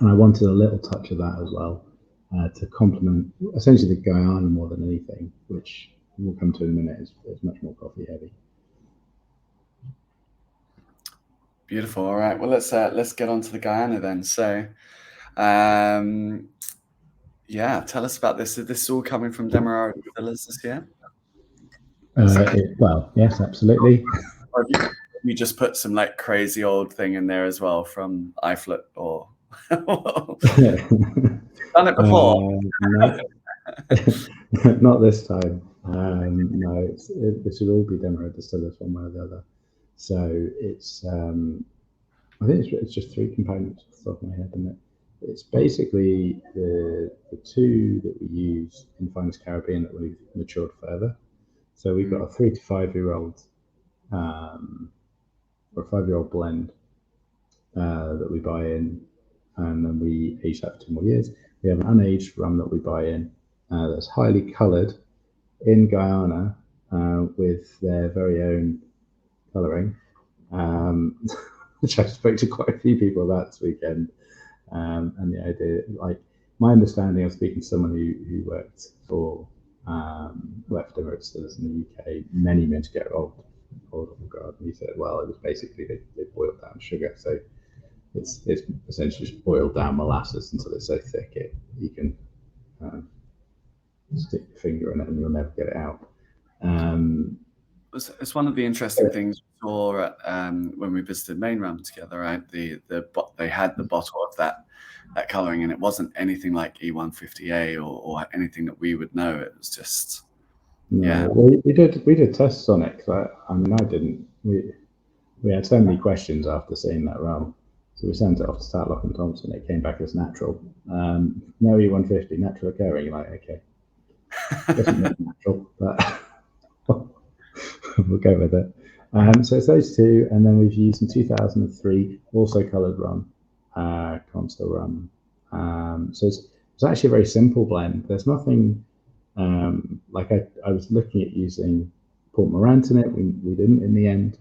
I wanted a little touch of that as well to complement essentially the Guyana more than anything, which we'll come to in a minute. Is much more coffee heavy. Beautiful. All right. Well, let's get on to the Guyana then. So, yeah, tell us about this. Is this all coming from Demerara Villas this year? Well, yes, absolutely. Or have you just put some like crazy old thing in there as well from Iflet or done it before? No. Not this time. No, this would all be Demerara distillers one way or the other. So it's I think it's just three components off the top of my head, and it's basically the two that we use in Finest Caribbean that we've matured further. So we've got a 3 to 5 year old or a 5-year-old blend that we buy in, and then we age that for 2 more years. We have an unaged rum that we buy in that's highly coloured in Guyana with their very own colouring, which I spoke to quite a few people about this weekend. And the idea, like my understanding of speaking to someone who worked for Demerara distillers in the UK many years ago, old guard, and he said, well, it was basically they boiled down sugar, so it's essentially just boiled down molasses until it's so thick you can stick your finger in it and you'll never get it out. It's one of the interesting things we saw at, when we visited Main Rum together, right? They had the bottle of that colouring, and it wasn't anything like E150A or anything that we would know. It was just we did tests on it. I mean, I didn't. We had so many questions after seeing that rum, so we sent it off to Statlock and Thompson. It came back as natural. No E150, natural occurring. You're like, okay, doesn't look natural, but we'll go with it. So it's those two, and then we've used in 2003 also coloured rum, Consta rum. So it's actually a very simple blend. There's nothing like I was looking at using Port Morant in it. We didn't in the end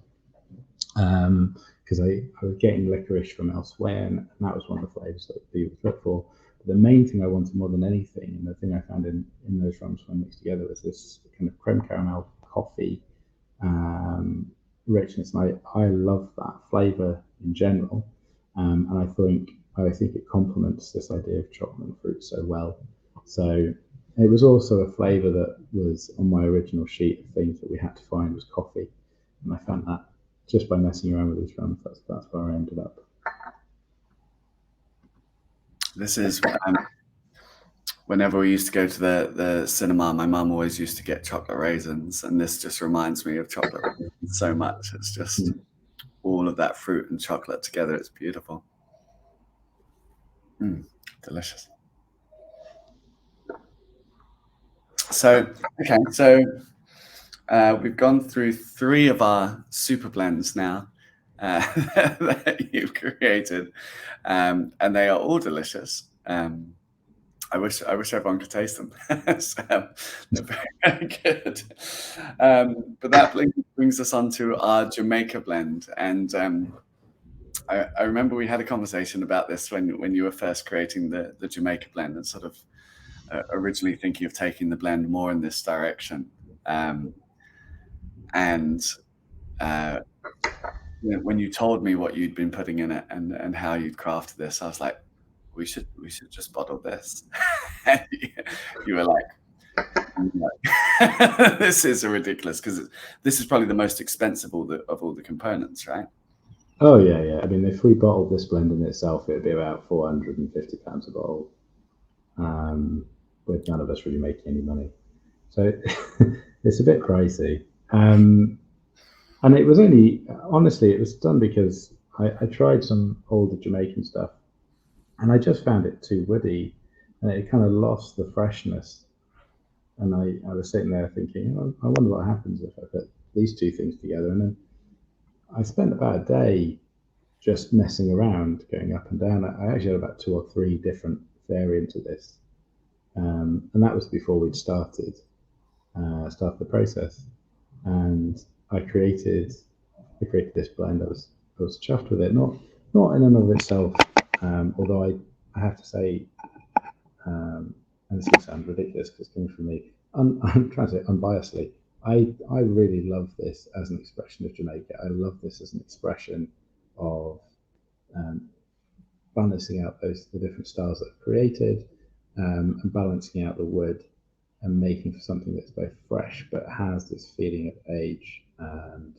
because I was getting licorice from elsewhere, and that was one of the flavours that people look for. But the main thing I wanted more than anything, and the thing I found in those rums when mixed together, was this kind of creme caramel coffee richness. And I love that flavour in general, and I think it complements this idea of chocolate and fruit so well. So it was also a flavour that was on my original sheet of things that we had to find was coffee, and I found that just by messing around with these rums, that's where I ended up. This is whenever we used to go to the cinema, my mum always used to get chocolate raisins, and this just reminds me of chocolate raisins so much. It's just all of that fruit and chocolate together. It's beautiful. Delicious. So, okay, so we've gone through 3 of our super blends now that you've created, and they are all delicious. I wish everyone could taste them. So they're very good. But that brings us on to our Jamaica blend, and I remember we had a conversation about this when you were first creating the Jamaica blend, and sort of originally thinking of taking the blend more in this direction. And when you told me what you'd been putting in it and how you'd crafted this, I was like, we should just bottle this. And you were like, no. This is ridiculous, because this is probably the most expensive of all the components, right? Oh yeah. I mean, if we bottled this blend in itself, it'd be about £450 a bottle, with none of us really making any money. So it's a bit pricey. And it was only, honestly, it was done because I tried some older Jamaican stuff, and I just found it too woody, and it kind of lost the freshness. And I was sitting there thinking, I wonder what happens if I put these two things together. And then I spent about a day just messing around, going up and down. I actually had about 2 or 3 different variants of this, and that was before we'd started the process. And I created this blend. I was chuffed with it. Not in and of itself, although I have to say, and this will sound ridiculous because it's coming from me. I'm trying to say unbiasedly. I really love this as an expression of Jamaica. I love this as an expression of balancing out the different styles that are created, and balancing out the wood, and making for something that's both fresh but has this feeling of age, and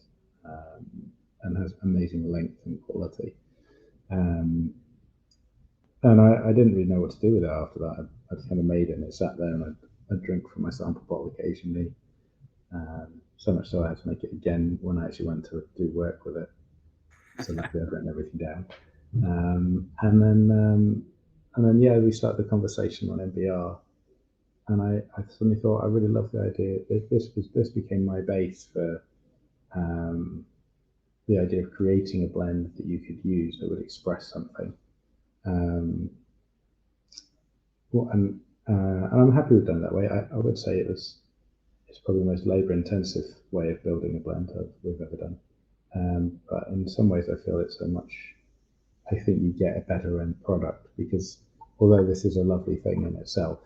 has amazing length and quality. And I didn't really know what to do with it after that. I just kind of made it, and it sat there, and I'd drink from my sample bottle occasionally. So much so I had to make it again when I actually went to do work with it. So luckily I'd written everything down. And then yeah, we started the conversation on MBR, and I suddenly thought I really loved the idea. This became my base for the idea of creating a blend that you could use that would express something. And I'm happy we've done it that way. I would say it's probably the most labour-intensive way of building a blend we've ever done. But in some ways, I feel it's so much. I think you get a better end product, because although this is a lovely thing in itself,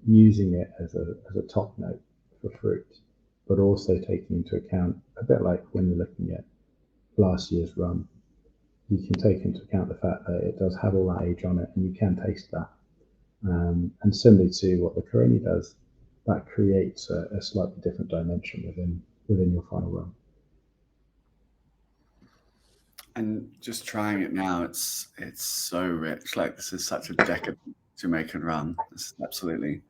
using it as a top note for fruit, but also taking into account, a bit like when you're looking at last year's rum, you can take into account the fact that it does have all that age on it, and you can taste that. And similarly to what the Coroni does, that creates a slightly different dimension within your final rum. And just trying it now, it's so rich. Like, this is such a decadent Jamaican rum. This is absolutely,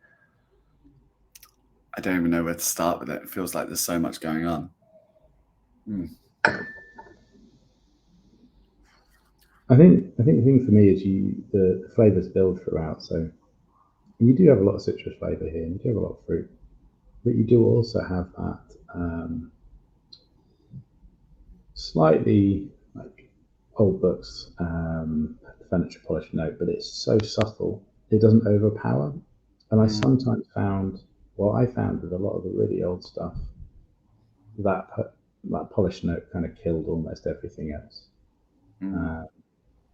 I don't even know where to start with it. It feels like there's so much going on. I think the thing for me is the flavours build throughout. So you do have a lot of citrus flavour here, and you do have a lot of fruit, but you do also have that slightly like old books furniture polish note, but it's so subtle, it doesn't overpower. And I sometimes found, what I found with a lot of the really old stuff, that polish note kind of killed almost everything else.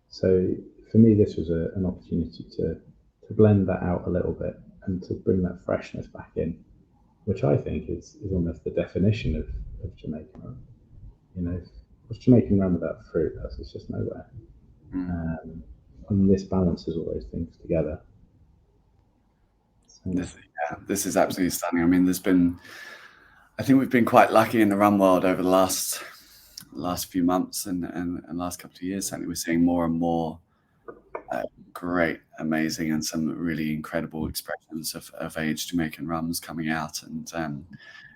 So for me, this was an opportunity to blend that out a little bit and to bring that freshness back in, which I think is almost the definition of Jamaican rum. You know, what's Jamaican rum without fruit? It's just nowhere. And this balances all those things together. So, This is absolutely stunning. I mean, I think we've been quite lucky in the rum world over the last few months and last couple of years. Certainly, we're seeing more and more great, amazing, and some really incredible expressions of aged Jamaican rums coming out, and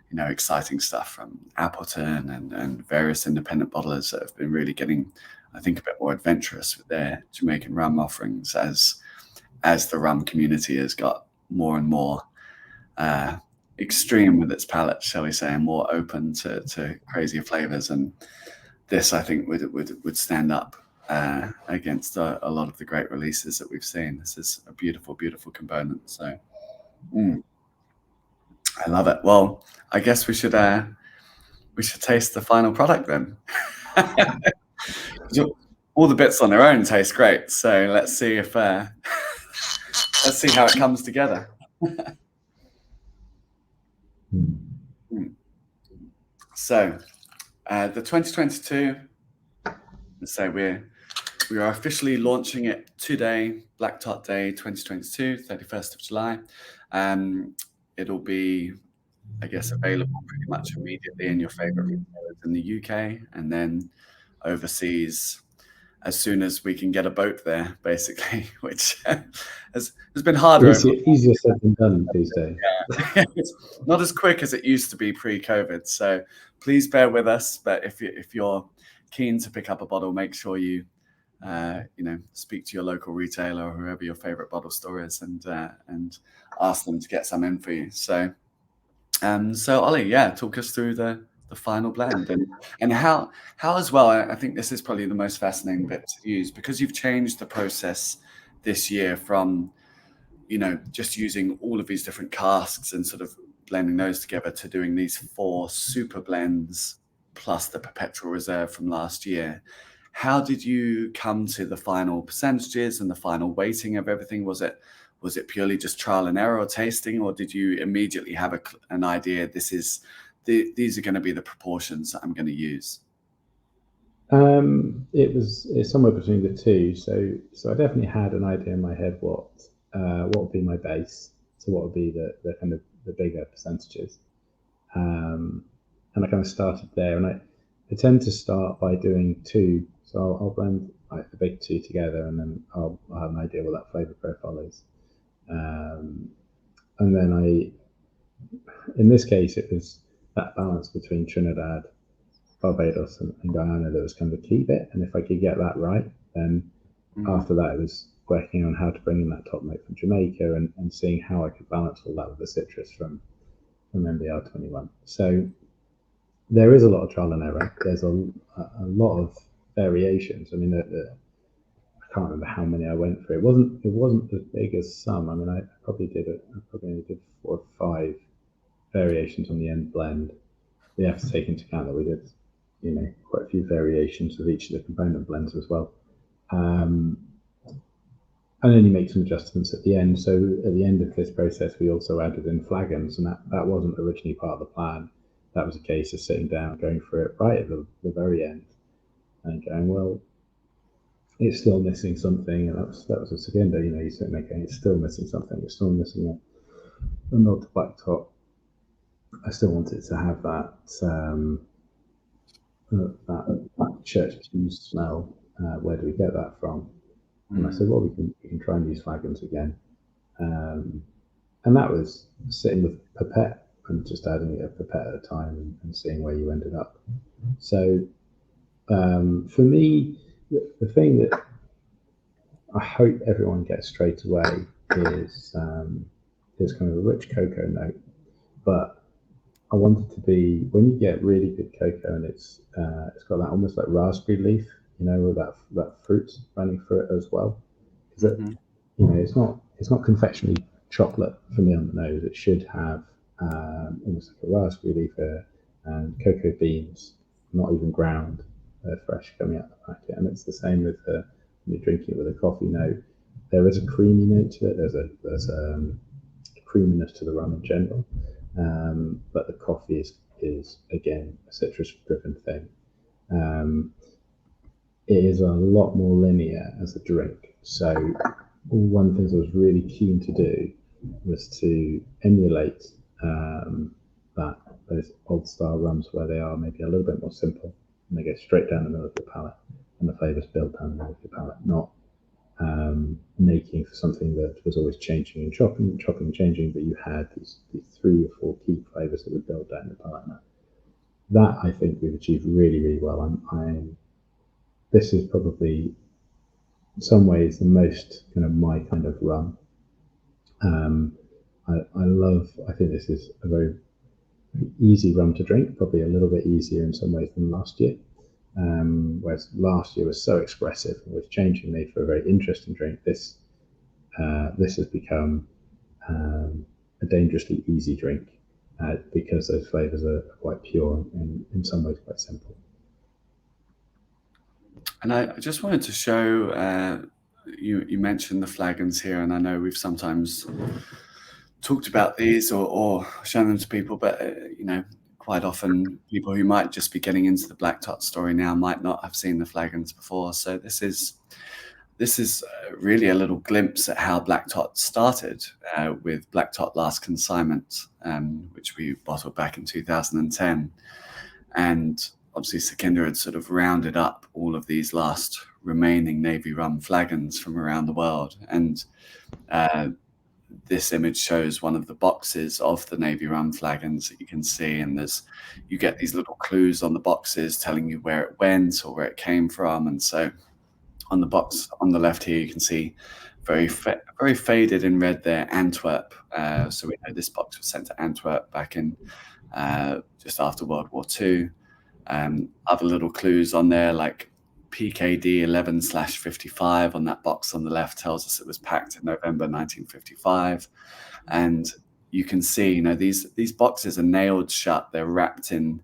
you know, exciting stuff from Appleton and various independent bottlers that have been really getting, I think, a bit more adventurous with their Jamaican rum offerings as the rum community has got more and more extreme with its palate, shall we say, and more open to crazier flavors. And this, I think, would stand up against a lot of the great releases that we've seen. This is a beautiful, beautiful component. So I love it. Well, I guess we should taste the final product then. All the bits on their own taste great. So let's see if let's see how it comes together. So the 2022, let's say we are officially launching it today, Black Tot Day 2022, 31st of July. It'll be, I guess, available pretty much immediately in your favorite retailers in the UK, and then overseas as soon as we can get a boat there, basically, which has been harder. Easier said than done these days. Yeah. It's not as quick as it used to be pre-COVID. So please bear with us. But if you're keen to pick up a bottle, make sure you speak to your local retailer or whoever your favorite bottle store is, and ask them to get some in for you. So Ollie, talk us through the final blend and how as well. I think this is probably the most fascinating bit to use, because you've changed the process this year from, you know, just using all of these different casks and sort of blending those together to doing these 4 super blends plus the perpetual reserve from last year. How did you come to the final percentages and the final weighting of everything? Was it purely just trial and error or tasting, or did you immediately have an idea, these are going to be the proportions that I'm going to use? It's somewhere between the two. So I definitely had an idea in my head what would be my base. So what would be the kind of the bigger percentages. And I kind of started there, and I tend to start by doing 2. So I'll blend like the big 2 together, and then I'll have an idea what that flavor profile is. And then in this case, it was that balance between Trinidad, Barbados, and Guyana that was kind of the key bit. And if I could get that right, then after that, it was working on how to bring in that top note from Jamaica and seeing how I could balance all that with the citrus from MBR 21. So there is a lot of trial and error. There's a lot of variations. I mean, I can't remember how many I went through. It wasn't as big as some. I mean, I probably only did 4 or 5 variations on the end blend. We have to take into account that we did, you know, quite a few variations of each of the component blends as well. And then you make some adjustments at the end. So at the end of this process, we also added in flagons, and that wasn't originally part of the plan. That was a case of sitting down, going through it right at the very end, and going, well, it's still missing something, and that was a segundo. You know, you sit there going, it's still missing something. It's still missing a nod to Black Tot. I still wanted to have that that church pew smell. Where do we get that from? And I said, well, we can try and use flagons again. And that was sitting with pipette and just adding a pipette at a time and seeing where you ended up. So for me, the thing that I hope everyone gets straight away is kind of a rich cocoa note, but I want it to be, when you get really good cocoa and it's got that almost like raspberry leaf, you know, with that fruit running through it as well. Because you know, it's not confectionery chocolate for me on the nose. It should have almost like a raspberry leaf and cocoa beans, not even ground, fresh coming out of the packet. And it's the same with when you're drinking it with a coffee note. There is a creamy note to it. There's a creaminess to the rum in general, but the coffee is again a citrus-driven thing. It is a lot more linear as a drink. So one of the things I was really keen to do was to emulate those old style rums where they are maybe a little bit more simple and they go straight down the middle of your palate and the flavours build down the middle of your palate, not making for something that was always changing and chopping and changing, but you had these 3 or 4 key flavours that would build down the palate. That I think we've achieved really, really well. This is probably in some ways the most kind of my kind of rum. I think this is a very easy rum to drink, probably a little bit easier in some ways than last year. Whereas last year was so expressive and was changing me for a very interesting drink. This has become a dangerously easy drink because those flavours are quite pure and in some ways quite simple. And I just wanted to show, you mentioned the flagons here, and I know we've sometimes talked about these or shown them to people, but you know, quite often people who might just be getting into the Black Tot story now might not have seen the flagons before. So this is really a little glimpse at how Black Tot started with Black Tot Last Consignment, which we bottled back in 2010. And obviously Sukhinder had sort of rounded up all of these last remaining Navy Rum flagons from around the world. And this image shows one of the boxes of the Navy Rum flagons that you can see, and you get these little clues on the boxes telling you where it went or where it came from. And so on the box on the left here, you can see very faded in red there, Antwerp. So we know this box was sent to Antwerp back in just after World War II. Other little clues on there like PKD 11/55 on that box on the left tells us it was packed in November 1955. And you can see, you know, these boxes are nailed shut. They're wrapped in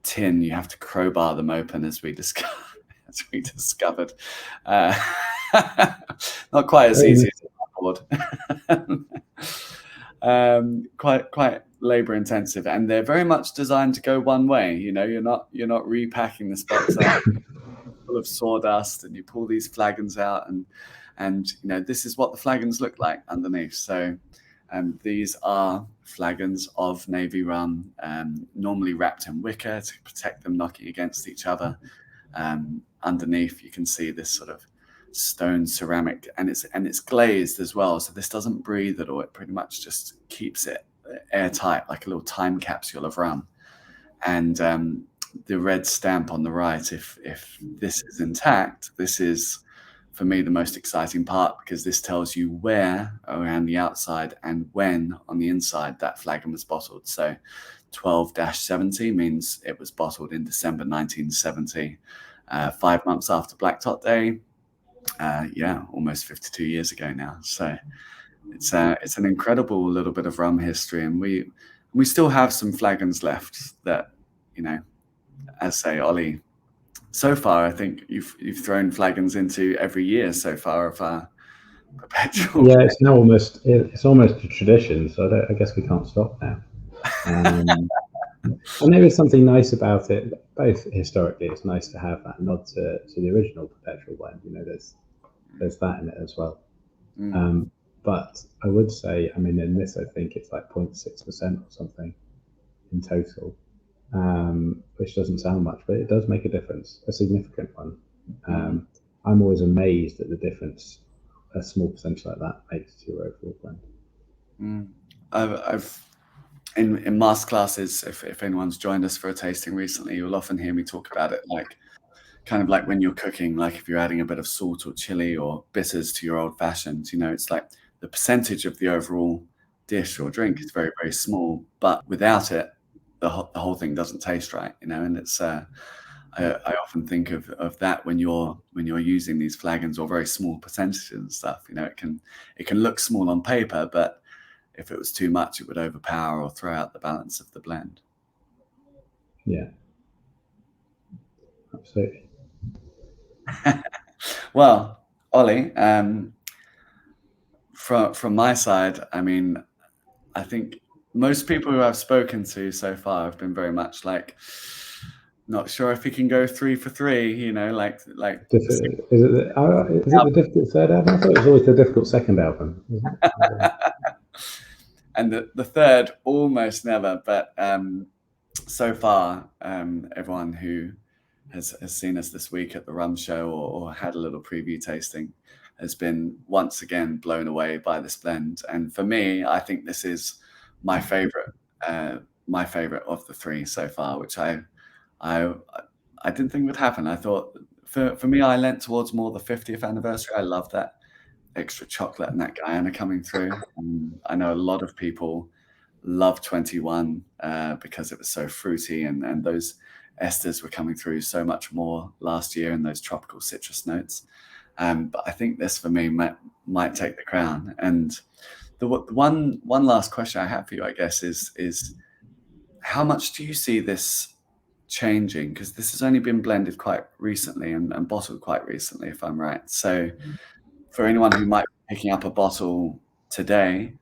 tin. You have to crowbar them open, as we discovered. Not quite as easy as a board. Quite labor intensive, and they're very much designed to go one way. You know, you're not repacking this box up full of sawdust, and you pull these flagons out, and you know, this is what the flagons look like underneath. So these are flagons of Navy Rum, normally wrapped in wicker to protect them knocking against each other. Underneath you can see this sort of stone ceramic, and it's glazed as well, so this doesn't breathe at all. It pretty much just keeps it airtight, like a little time capsule of rum. And the red stamp on the right, if this is intact, this is for me the most exciting part, because this tells you where around the outside and when on the inside that flagon was bottled. So 12-70 means it was bottled in December 1970, 5 months after Black Tot Day. Yeah, almost 52 years ago now. So it's an incredible little bit of rum history, and we still have some flagons left that, you know, as say Ollie, so far I think you've thrown flagons into every year so far of our perpetual. Yeah, it's almost a tradition, so I guess we can't stop now. And there is something nice about it. Both historically, it's nice to have that nod to the original perpetual blend. There's that in it as well. But I would say, I mean, in this, I think it's like 0.6% or something in total, which doesn't sound much, but it does make a difference, a significant one. I'm always amazed at the difference a small percentage like that makes to your overall blend. I've in master classes, if anyone's joined us for a tasting recently, you'll often hear me talk about it like kind of like when you're cooking, like if you're adding a bit of salt or chili or bitters to your old fashions, it's like the percentage of the overall dish or drink is very, very small, but without it, the whole thing doesn't taste right, and it's I often think of that when you're using these flagons or very small percentages and stuff. It can look small on paper, but if it was too much, it would overpower or throw out the balance of the blend. Yeah, absolutely. Well, Ollie, from my side, I mean, I think most people who I've spoken to so far have been very much like, not sure if he can go 3 for 3, like. Is it the difficult third album? I thought it was always the difficult second album. And the third almost never, but so far, everyone who has seen us this week at the Rum Show or had a little preview tasting has been once again blown away by this blend. And for me, I think this is my favorite of the 3 so far, which I didn't think would happen. I thought for me, I leant towards more the 50th anniversary. I love that extra chocolate and that Guyana coming through. I know a lot of people love 21 because it was so fruity and those esters were coming through so much more last year in those tropical citrus notes. But I think this for me might take the crown. And the one last question I have for you, I guess, is how much do you see this changing? Because this has only been blended quite recently and bottled quite recently, if I'm right. So for anyone who might be picking up a bottle today,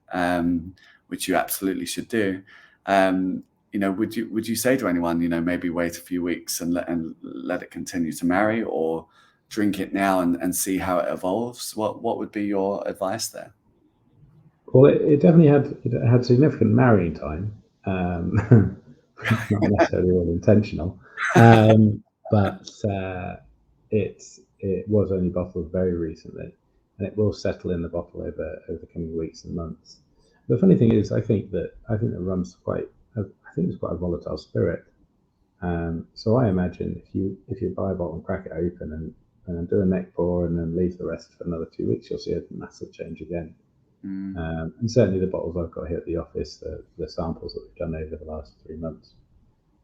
which you absolutely should do, would you say to anyone, maybe wait a few weeks and let it continue to marry, or drink it now and see how it evolves? What would be your advice there? Well, it definitely had significant marrying time, not necessarily all intentional, but it was only bottled very recently, and it will settle in the bottle over the coming weeks and months. The funny thing is, I think that rum's it's quite a volatile spirit. So I imagine if you buy a bottle and crack it open and do a neck pour and then leave the rest for another 2 weeks, you'll see a massive change again. And certainly the bottles I've got here at the office, the samples that we've done over the last 3 months,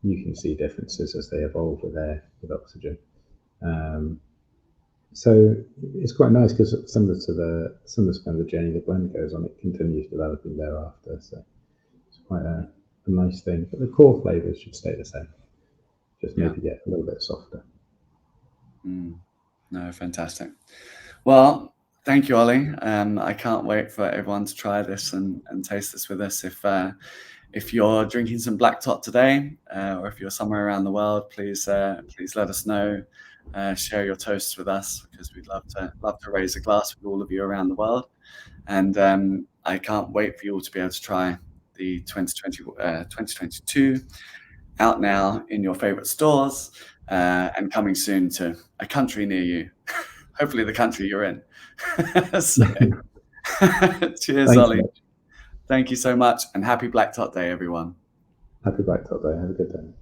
you can see differences as they evolve with air, with oxygen. So it's quite nice because similar to the journey the blend goes on, it continues developing thereafter. So it's quite a nice thing. But the core flavours should stay the same, just maybe get a little bit softer. No, fantastic. Well, thank you, Ollie. I can't wait for everyone to try this and taste this with us. If you're drinking some Black Tot today, or if you're somewhere around the world, please let us know. Share your toasts with us, because we'd love to raise a glass with all of you around the world. And I can't wait for you all to be able to try the 2022, out now in your favorite stores, and coming soon to a country near you. Hopefully the country you're in. So, cheers, Thanks, Ollie. Mitch. Thank you so much, and happy Black Tot Day, everyone. Happy Black Tot Day. Have a good day.